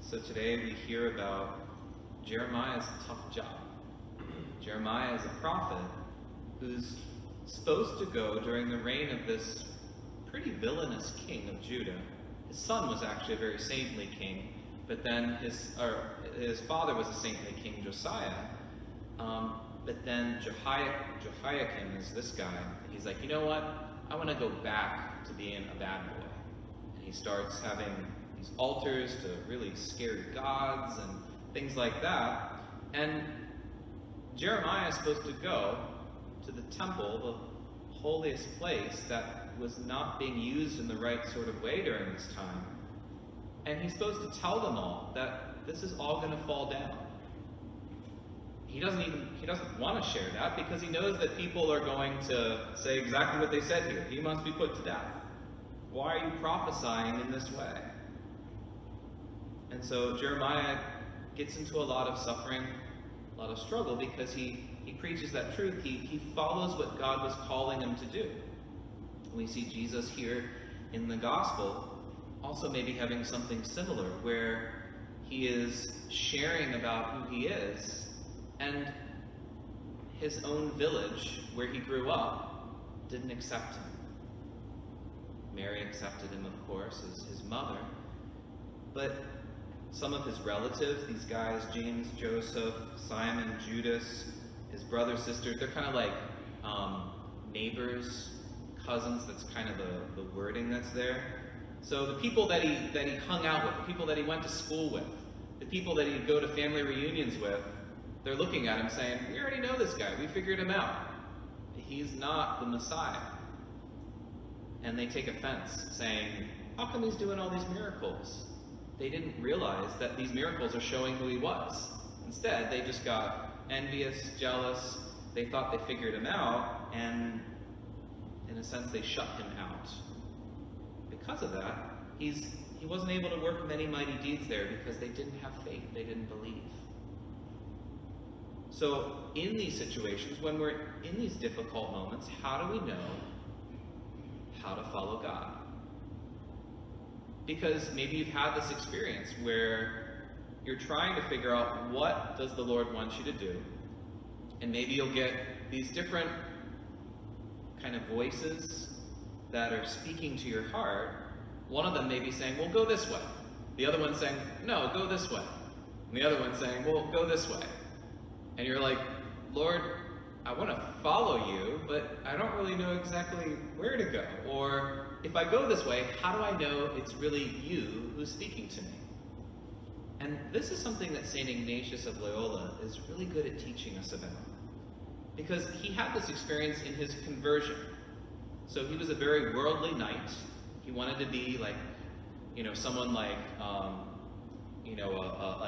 So today we hear about Jeremiah's tough job. Jeremiah is a prophet who's supposed to go during the reign of this pretty villainous king of Judah. His son was actually a very saintly king, but then his father was a saintly king, Josiah. But then Jehoiakim is this guy. And he's like, you know what? I want to go back to being a bad boy. And he starts having these altars to really scary gods and things like that. And Jeremiah is supposed to go to the temple, the holiest place that was not being used in the right sort of way during this time. And he's supposed to tell them all that this is all going to fall down. He doesn't want to share that because he knows that people are going to say exactly what they said here. He must be put to death. Why are you prophesying in this way? And so Jeremiah gets into a lot of suffering, a lot of struggle, because he preaches that truth. He follows what God was calling him to do. We see Jesus here in the gospel also maybe having something similar, where he is sharing about who he is, and his own village where he grew up didn't accept him. Mary accepted him, of course, as his mother, but some of his relatives, these guys, James, Joseph, Simon, Judas, his brothers, sisters, they're kind of like neighbors, cousins. That's kind of the wording that's there. So the people that he hung out with, the people that he went to school with, the people that he'd go to family reunions with, they're looking at him saying, we already know this guy, we figured him out. He's not the Messiah. And they take offense, saying, how come he's doing all these miracles? They didn't realize that these miracles are showing who he was. Instead, they just got envious, jealous. They thought they figured him out, and in a sense, they shut him out. Because of that, he wasn't able to work many mighty deeds there because they didn't have faith. They didn't believe. So in these situations, when we're in these difficult moments, how do we know how to follow God? Because maybe you've had this experience where you're trying to figure out what does the Lord want you to do. And maybe you'll get these different kind of voices that are speaking to your heart. One of them may be saying, well, go this way. The other one saying, no, go this way. And the other one saying, well, go this way. And you're like, Lord, I want to follow you, but I don't really know exactly where to go. Or if I go this way, how do I know it's really you who's speaking to me? And this is something that St. Ignatius of Loyola is really good at teaching us about. Because he had this experience in his conversion. So he was a very worldly knight. He wanted to be like, someone like, a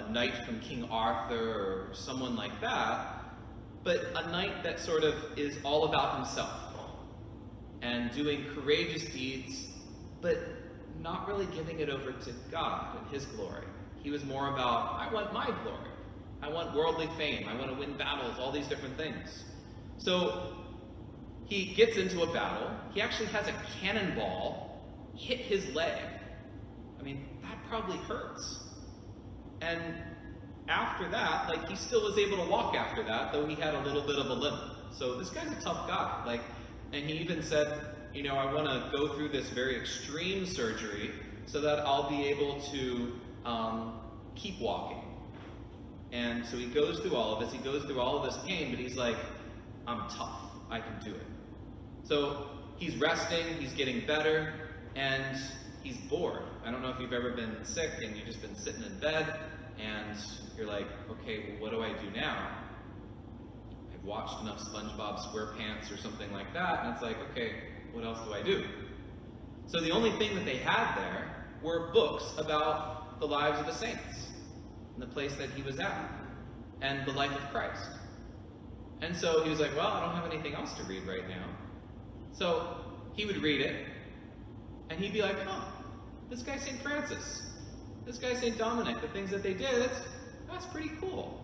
knight from King Arthur or someone like that. But a knight that sort of is all about himself and doing courageous deeds, but not really giving it over to God and his glory. He was more about, I want my glory. I want worldly fame. I want to win battles, all these different things. So he gets into a battle. He actually has a cannonball hit his leg. I mean, that probably hurts. And after that, he still was able to walk after that, though he had a little bit of a limp. So this guy's a tough guy. And he even said, I want to go through this very extreme surgery so that I'll be able to keep walking. And so he goes through all of this. He goes through all of this pain, but he's like, I'm tough. I can do it. So he's resting. He's getting better. And he's bored. I don't know if you've ever been sick and you've just been sitting in bed and you're like, okay, well, what do I do now? I've watched enough SpongeBob SquarePants or something like that, and it's like, okay, what else do I do? So the only thing that they had there were books about the lives of the saints and the place that he was at and the life of Christ. And so he was like, well, I don't have anything else to read right now. So he would read it, and he'd be like, oh, this guy's St. Francis. This guy's St. Dominic. The things that they did, that's pretty cool.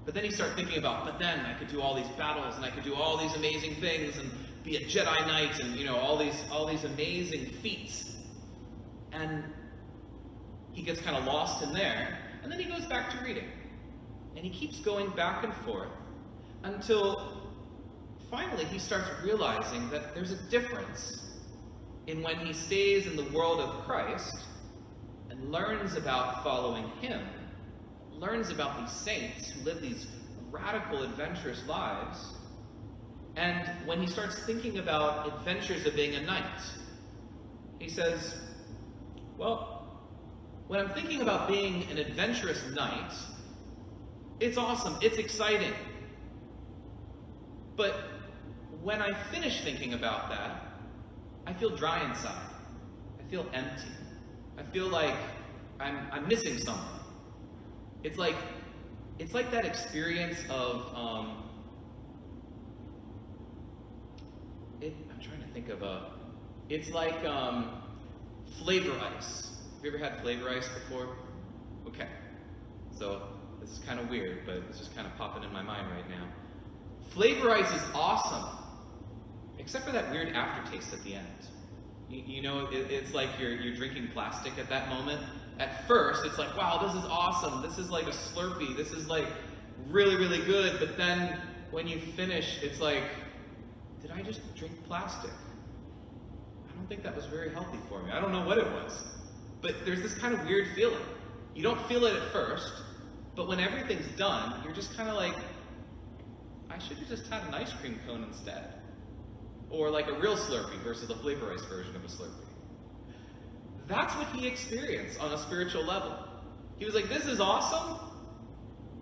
But then he started thinking about, but then I could do all these battles, and I could do all these amazing things, and be a Jedi Knight, and all these amazing feats. And he gets kind of lost in there, and then he goes back to reading. And he keeps going back and forth until finally he starts realizing that there's a difference in when he stays in the world of Christ and learns about following him, learns about these saints who live these radical, adventurous lives, and when he starts thinking about adventures of being a knight. He says, well, when I'm thinking about being an adventurous knight, it's awesome, it's exciting. But when I finish thinking about that, I feel dry inside. I feel empty. I feel like I'm missing something. It's like that experience of I'm trying to think of it's like flavor ice. Have you ever had flavor ice before? Okay. So this is kind of weird, but it's just kind of popping in my mind right now. Flavor ice is awesome, except for that weird aftertaste at the end. You know, it's like you're drinking plastic at that moment. At first, it's like, wow, this is awesome. This is like a Slurpee. This is like really, really good. But then when you finish, it's like, did I just drink plastic? I don't think that was very healthy for me. I don't know what it was. But there's this kind of weird feeling. You don't feel it at first, but when everything's done, you're just kind of like, I should have just had an ice cream cone instead. Or like a real Slurpee versus a flavor ice version of a Slurpee. That's what he experienced on a spiritual level. He was like, this is awesome,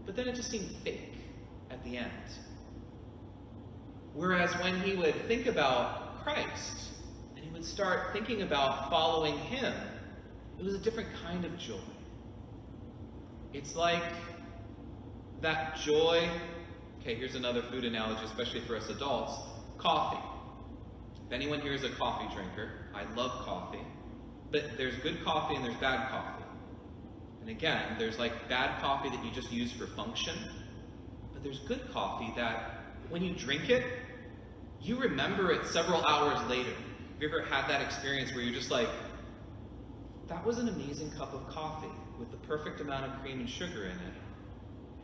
but then it just seemed fake at the end. Whereas when he would think about Christ, and he would start thinking about following him, it was a different kind of joy. It's like that joy. Okay, here's another food analogy, especially for us adults. Coffee. If anyone here is a coffee drinker, I love coffee. But there's good coffee and there's bad coffee. And again, there's like bad coffee that you just use for function. But there's good coffee that when you drink it, you remember it several hours later. Have you ever had that experience where you're just like, that was an amazing cup of coffee with the perfect amount of cream and sugar in it.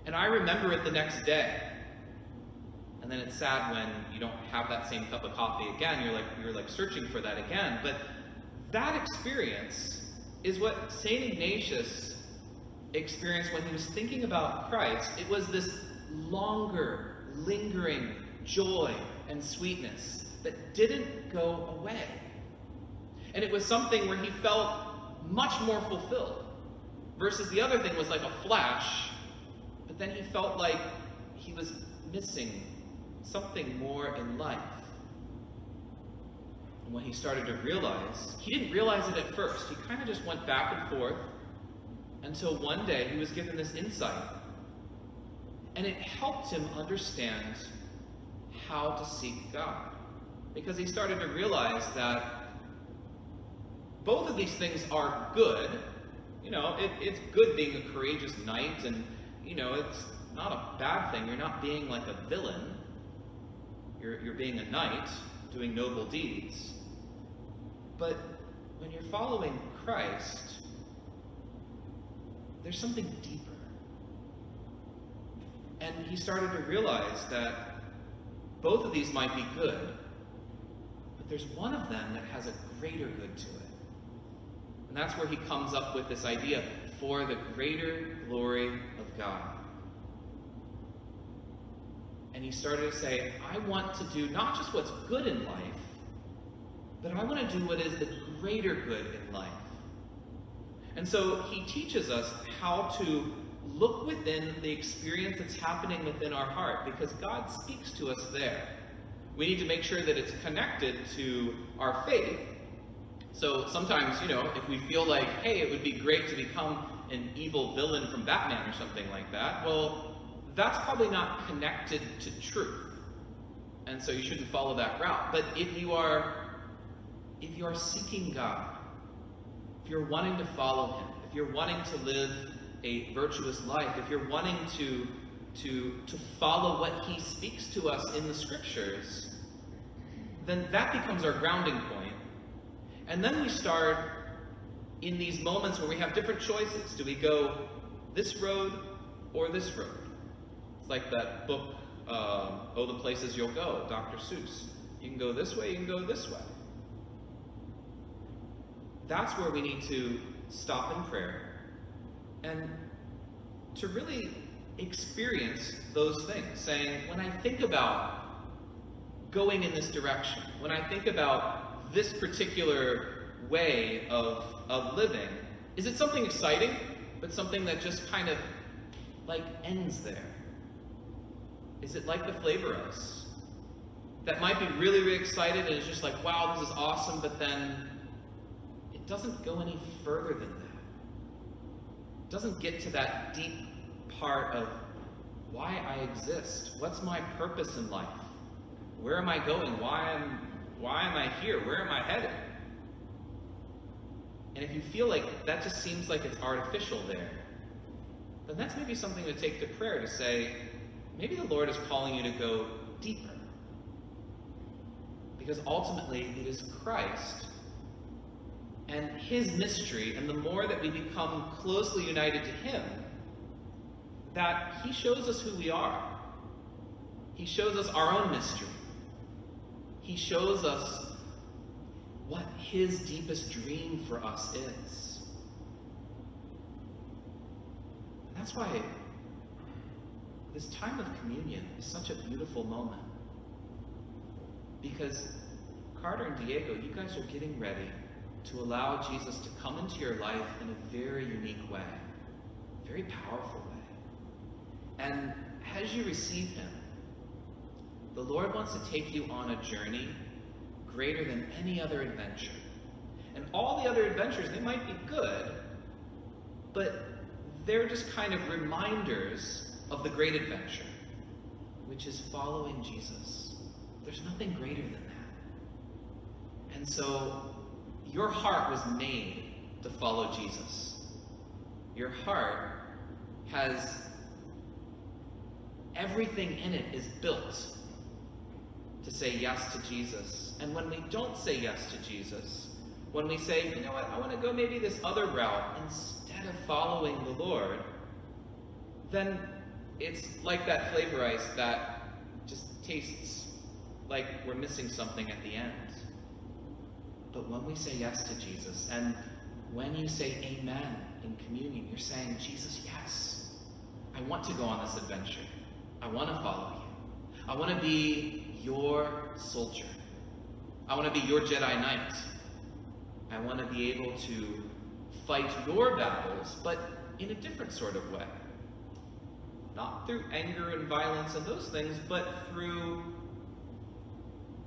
And I remember it the next day. And then it's sad when you don't have that same cup of coffee again. You're like searching for that again. But that experience is what St. Ignatius experienced when he was thinking about Christ. It was this longer, lingering joy and sweetness that didn't go away. And it was something where he felt much more fulfilled. Versus the other thing was like a flash, but then he felt like he was missing something more in life. And when he started to realize, he didn't realize it at first. He kind of just went back and forth until one day he was given this insight. And it helped him understand how to seek God. Because he started to realize that both of these things are good. You know, it's good being a courageous knight, and, you know, it's not a bad thing. You're not being like a villain. You're being a knight, doing noble deeds. But when you're following Christ, there's something deeper. And he started to realize that both of these might be good, but there's one of them that has a greater good to it. And that's where he comes up with this idea, for the greater glory of God. And he started to say, I want to do not just what's good in life, but I want to do what is the greater good in life. And so he teaches us how to look within the experience that's happening within our heart, because God speaks to us there. We need to make sure that it's connected to our faith. So sometimes, you know, if we feel like, hey, it would be great to become an evil villain from Batman or something like that, well, that's probably not connected to truth. And so you shouldn't follow that route. But if you are seeking God, if you're wanting to follow him, if you're wanting to live a virtuous life, if you're wanting to follow what he speaks to us in the scriptures, then that becomes our grounding point. And then we start in these moments where we have different choices. Do we go this road or this road? It's like that book, Oh, the Places You'll Go, Dr. Seuss. You can go this way, you can go this way. That's where we need to stop in prayer and to really experience those things, saying, when I think about going in this direction, when I think about this particular way of living, is it something exciting, but something that just kind of like ends there? Is it like the flavor ice that might be really, really excited and it's just like, wow, this is awesome, but then it doesn't go any further than that. It doesn't get to that deep part of why I exist. What's my purpose in life? Where am I going? Why am I here? Where am I headed? And if you feel like that just seems like it's artificial there, then that's maybe something to take to prayer, to say, maybe the Lord is calling you to go deeper. Because ultimately, it is Christ and his mystery, and the more that we become closely united to him, that he shows us who we are. He shows us our own mystery. He shows us what his deepest dream for us is. And that's why this time of communion is such a beautiful moment. Because Carter and Diego, you guys are getting ready to allow Jesus to come into your life in a very unique way, a very powerful way. And as you receive him, the Lord wants to take you on a journey greater than any other adventure. And all the other adventures, they might be good, but they're just kind of reminders of the great adventure, which is following Jesus. There's nothing greater than that. And so your heart was made to follow Jesus. Your heart has everything in it is built to say yes to Jesus. And when we don't say yes to Jesus, when we say, you know what, I want to go maybe this other route instead of following the Lord, then it's like that flavor ice that just tastes like we're missing something at the end. But when we say yes to Jesus, and when you say amen in communion, you're saying, Jesus, yes, I want to go on this adventure. I want to follow you. I want to be your soldier. I want to be your Jedi Knight. I want to be able to fight your battles, but in a different sort of way. Not through anger and violence and those things, but through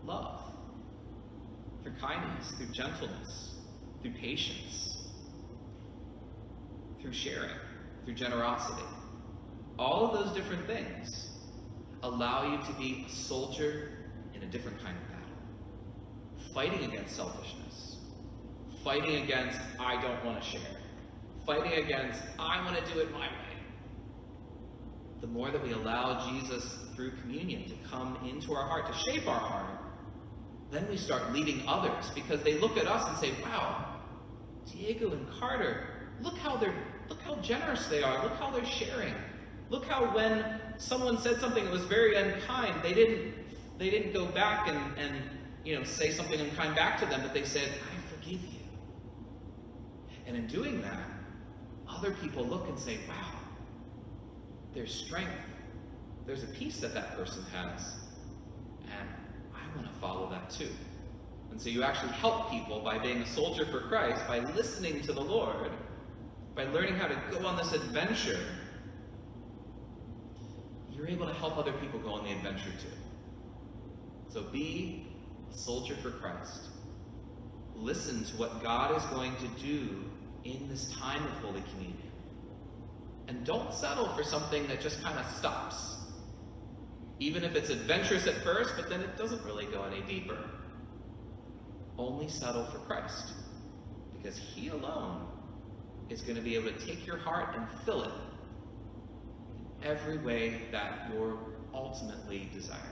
love, through kindness, through gentleness, through patience, through sharing, through generosity. All of those different things allow you to be a soldier in a different kind of battle. Fighting against selfishness. Fighting against, I don't want to share. Fighting against, I want to do it my way. The more that we allow Jesus through communion to come into our heart, to shape our heart, then we start leading others, because they look at us and say, wow, Diego and Carter, look how generous they are. Look how they're sharing. Look how when someone said something that was very unkind, they didn't go back and say something unkind back to them, but they said, I forgive you. And in doing that, other people look and say, wow, there's strength. There's a peace that person has. And I want to follow that too. And so you actually help people by being a soldier for Christ, by listening to the Lord, by learning how to go on this adventure. You're able to help other people go on the adventure too. So be a soldier for Christ. Listen to what God is going to do in this time of Holy Communion. And don't settle for something that just kind of stops. Even if it's adventurous at first, but then it doesn't really go any deeper. Only settle for Christ. Because he alone is going to be able to take your heart and fill it in every way that you're ultimately desiring.